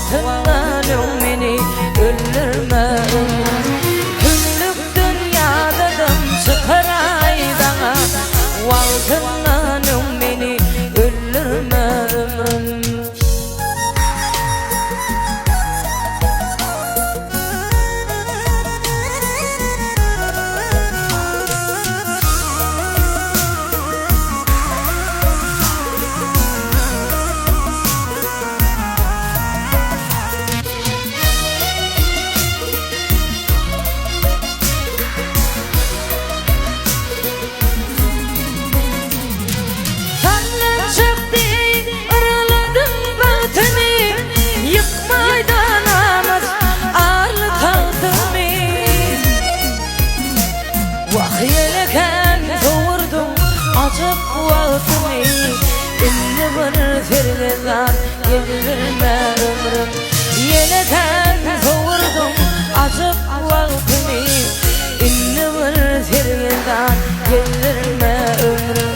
Vakıtlanım beni öldürme. Günlük dünyadadım çıkar aydana. Vakıtlanım beni öldürme ömrüm. Yeleken doğurdum acıp vaktimi. İnni bir fergezan geldirme ömrüm. Yeleken doğurdum acıp vaktimi. İnni bir fergezan geldirme ömrüm.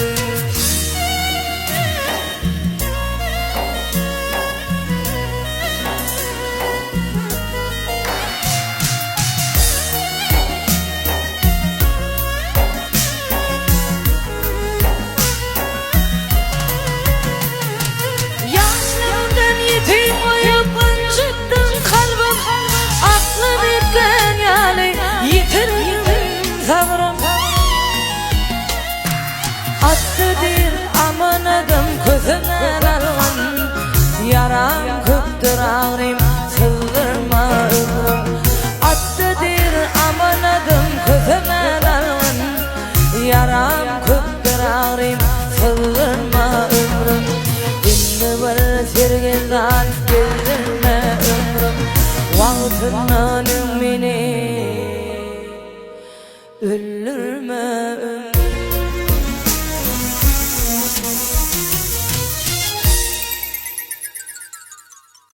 Attıdır aman adım közünden alın. Yaram köktür ağrım sıldırma ömrüm. Attıdır aman adım közünden alın. Yaram köktür ağrım sıldırma ömrüm. İnni bir sergezan geldirme ömrüm. Vaktinden beni öldürme ömrüm.